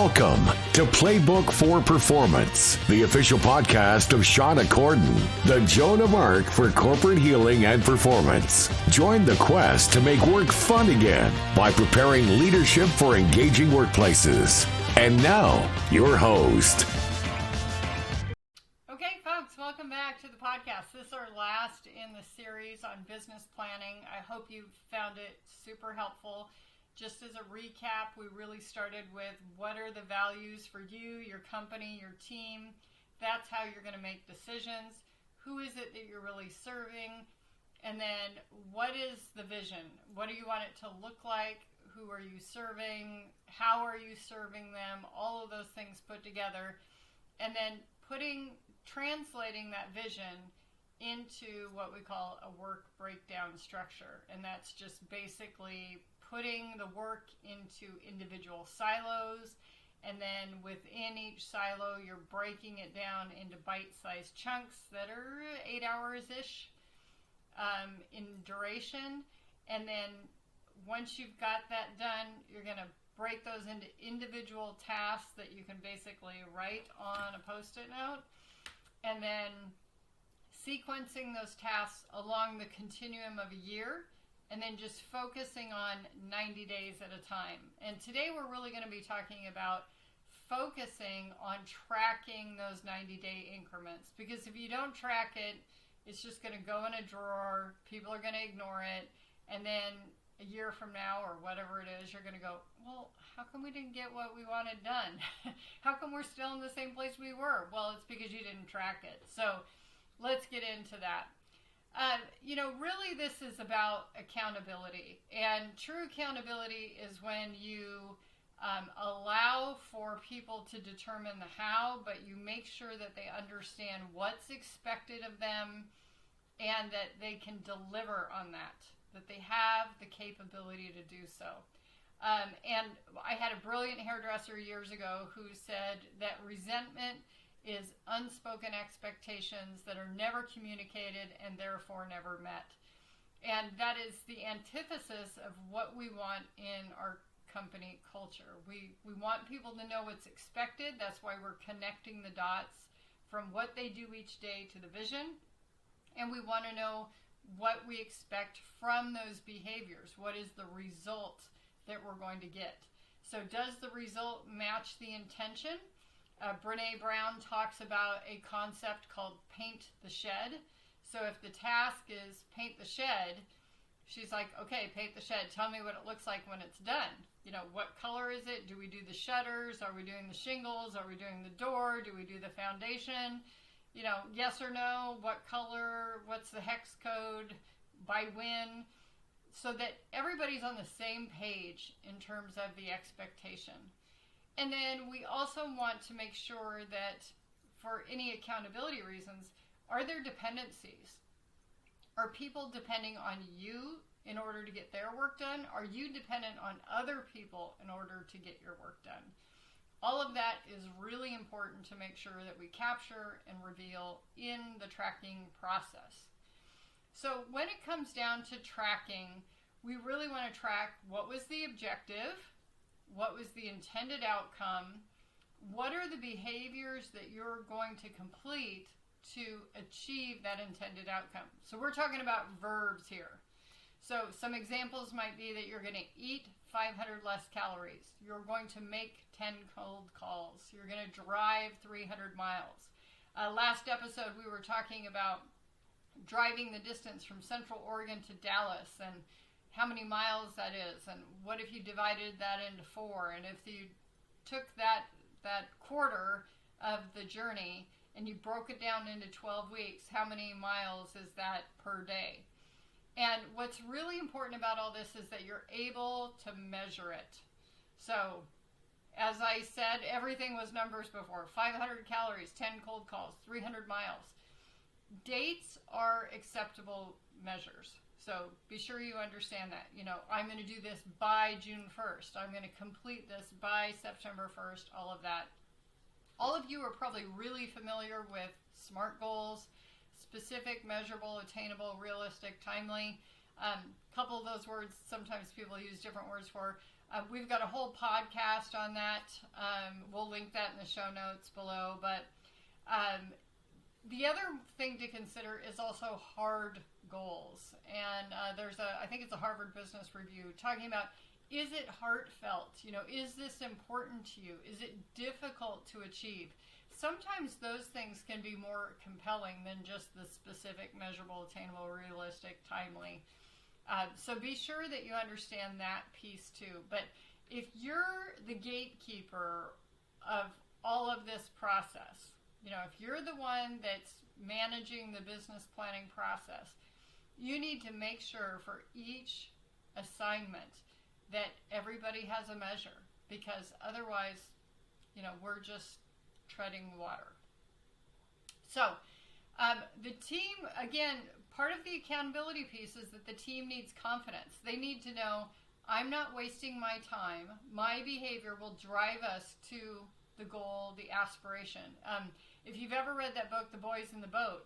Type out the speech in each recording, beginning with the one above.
Welcome to Playbook for Performance, the official podcast of Shauna Corden, the Joan of Arc for corporate healing and performance. Join the quest to make work fun again by preparing leadership for engaging workplaces. And now, your host. Okay, folks, welcome back to the podcast. This is our last in the series on business planning. I hope you found it super helpful. Just as a recap, we really started with what are the values for you, your company, your team. That's how you're going to make decisions. Who is it that you're really serving? And then what is the vision? What do you want it to look like? Who are you serving? How are you serving them? All of those things put together. And then translating that vision into what we call a work breakdown structure. And that's just basically putting the work into individual silos, and then within each silo, you're breaking it down into bite-sized chunks that are 8 hours-ish in duration. And then once you've got that done, you're going to break those into individual tasks that you can basically write on a Post-it note, and then sequencing those tasks along the continuum of a year, and then just focusing on 90 days at a time. And today we're really going to be talking about focusing on tracking those 90-day increments. Because if you don't track it, it's just going to go in a drawer, people are going to ignore it, and then a year from now or whatever it is, you're going to go, well, how come we didn't get what we wanted done? How come we're still in the same place we were? Well, it's because you didn't track it. So let's get into that. Really this is about accountability. And true accountability is when you allow for people to determine the how, but you make sure that they understand what's expected of them and that they can deliver on that they have the capability to do so. And I had a brilliant hairdresser years ago who said that resentment is unspoken expectations that are never communicated and therefore never met. And that is the antithesis of what we want in our company culture. We want people to know what's expected. That's why we're connecting the dots from what they do each day to the vision. And we want to know what we expect from those behaviors. What is the result that we're going to get? So does the result match the intention? Brene Brown talks about a concept called paint the shed. So if the task is paint the shed, she's like, okay, paint the shed. Tell me what it looks like when it's done. What color is it? Do we do the shutters? Are we doing the shingles? Are we doing the door? Do we do the foundation? Yes or no, what color, what's the hex code, by when, so that everybody's on the same page in terms of the expectation. And then we also want to make sure that for any accountability reasons, are there dependencies? Are people depending on you in order to get their work done? Are you dependent on other people in order to get your work done? All of that is really important to make sure that we capture and reveal in the tracking process. So when it comes down to tracking, we really want to track what was the objective, what was the intended outcome, what are the behaviors that you're going to complete to achieve that intended outcome. So we're talking about verbs here. So some examples might be that you're going to eat 500 less calories. You're going to make 10 cold calls. You're going to drive 300 miles. Last episode, we were talking about driving the distance from Central Oregon to Dallas and how many miles that is, and what if you divided that into 4, and if you took that quarter of the journey and you broke it down into 12 weeks, how many miles is that per day? And what's really important about all this is that you're able to measure it. So, as I said, everything was numbers before. 500 calories, 10 cold calls, 300 miles. Dates are acceptable measures. So be sure you understand that. I'm going to do this by June 1st. I'm going to complete this by September 1st, all of that. All of you are probably really familiar with SMART goals. Specific, measurable, attainable, realistic, timely. Couple of those words sometimes people use different words for. We've got a whole podcast on that. We'll link that in the show notes below. But the other thing to consider is also hard goals. And I think it's a Harvard Business Review talking about, is it heartfelt? Is this important to you? Is it difficult to achieve? Sometimes those things can be more compelling than just the specific, measurable, attainable, realistic, timely. So be sure that you understand that piece too. But if you're the gatekeeper of all of this process, if you're the one that's managing the business planning process, you need to make sure for each assignment that everybody has a measure, because otherwise, we're just treading water. So the team, again, part of the accountability piece is that the team needs confidence. They need to know, I'm not wasting my time. My behavior will drive us to the goal, the aspiration. If you've ever read that book, The Boys in the Boat,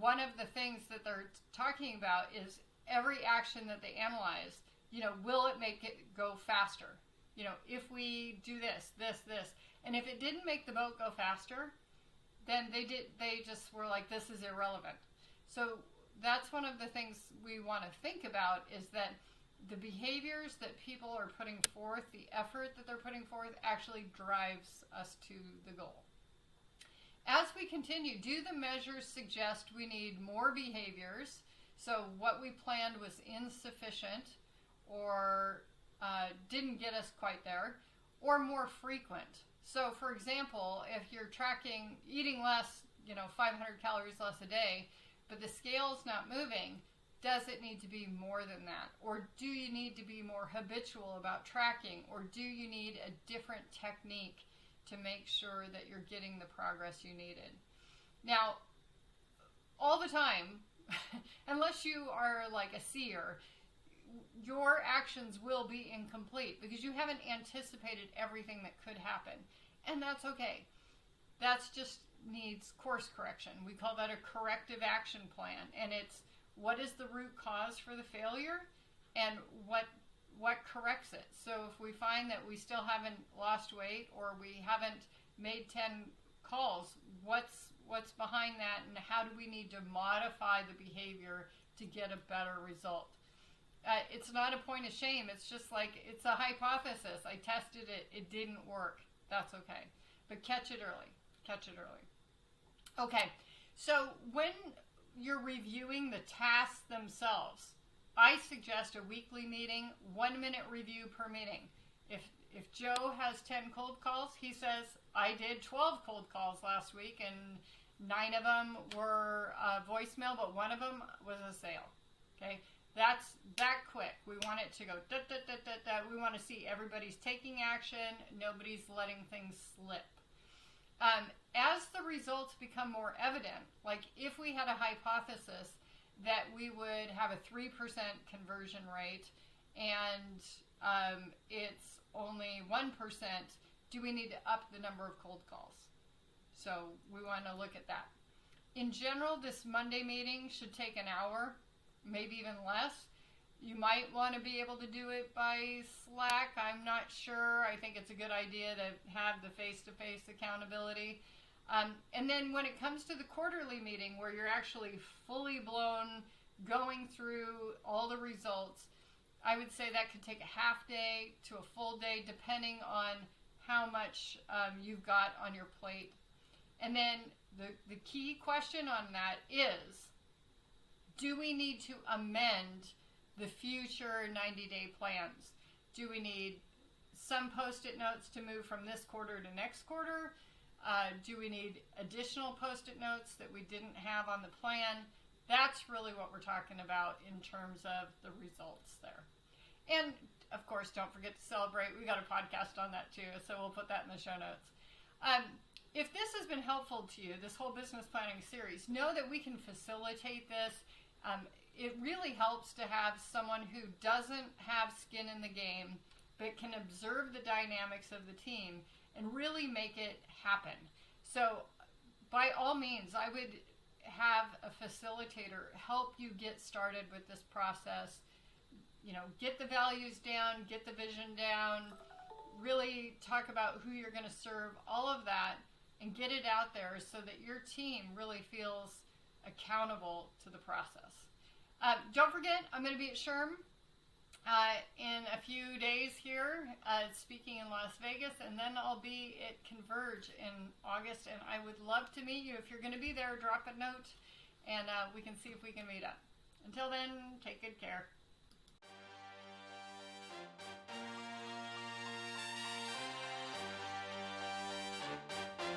one of the things that they're talking about is every action that they analyze, will it make it go faster? If we do this, and if it didn't make the boat go faster, then they just were like, this is irrelevant. So that's one of the things we want to think about, is that the behaviors that people are putting forth, the effort that they're putting forth, actually drives us to the goal. As we continue, do the measures suggest we need more behaviors? So what we planned was insufficient, or didn't get us quite there, or more frequent. So for example, if you're tracking eating less, 500 calories less a day, but the scale's not moving, does it need to be more than that? Or do you need to be more habitual about tracking? Or do you need a different technique to make sure that you're getting the progress you needed? Now, all the time, unless you are like a seer, your actions will be incomplete because you haven't anticipated everything that could happen. And that's okay. That's just needs course correction. We call that a corrective action plan. And it's, what is the root cause for the failure and what corrects it? So if we find that we still haven't lost weight, or we haven't made 10 calls, what's behind that, and how do we need to modify the behavior to get a better result? It's not a point of shame. It's just like, it's a hypothesis. I tested it. It didn't work. That's okay. But catch it early. Okay. So when you're reviewing the tasks themselves, I suggest a weekly meeting, 1-minute review per meeting. If Joe has 10 cold calls, he says, I did 12 cold calls last week, and 9 of them were voicemail, but 1 of them was a sale. Okay. That's that quick. We want it to go da, da, da, da, da. We want to see everybody's taking action. Nobody's letting things slip. As the results become more evident, like if we had a hypothesis that we would have a 3% conversion rate and it's only 1%, do we need to up the number of cold calls? So we want to look at that. In general, this Monday meeting should take an hour, maybe even less. You might want to be able to do it by Slack. I'm not sure. I think it's a good idea to have the face-to-face accountability. And then when it comes to the quarterly meeting, where you're actually fully blown going through all the results, I would say that could take a half day to a full day, depending on how much you've got on your plate. And then the key question on that is, do we need to amend the future 90-day plans? Do we need some post-it notes to move from this quarter to next quarter? Do we need additional post-it notes that we didn't have on the plan? That's really what we're talking about in terms of the results there. And, of course, don't forget to celebrate. We got a podcast on that, too, so we'll put that in the show notes. If this has been helpful to you, this whole business planning series, know that we can facilitate this. It really helps to have someone who doesn't have skin in the game, but can observe the dynamics of the team and really make it happen. So by all means, I would have a facilitator help you get started with this process. get the values down, get the vision down, really talk about who you're going to serve, all of that, and get it out there so that your team really feels accountable to the process. Don't forget, I'm going to be at SHRM in a few days here, speaking in Las Vegas, and then I'll be at Converge in August, and I would love to meet you. If you're going to be there, drop a note, and we can see if we can meet up. Until then, take good care.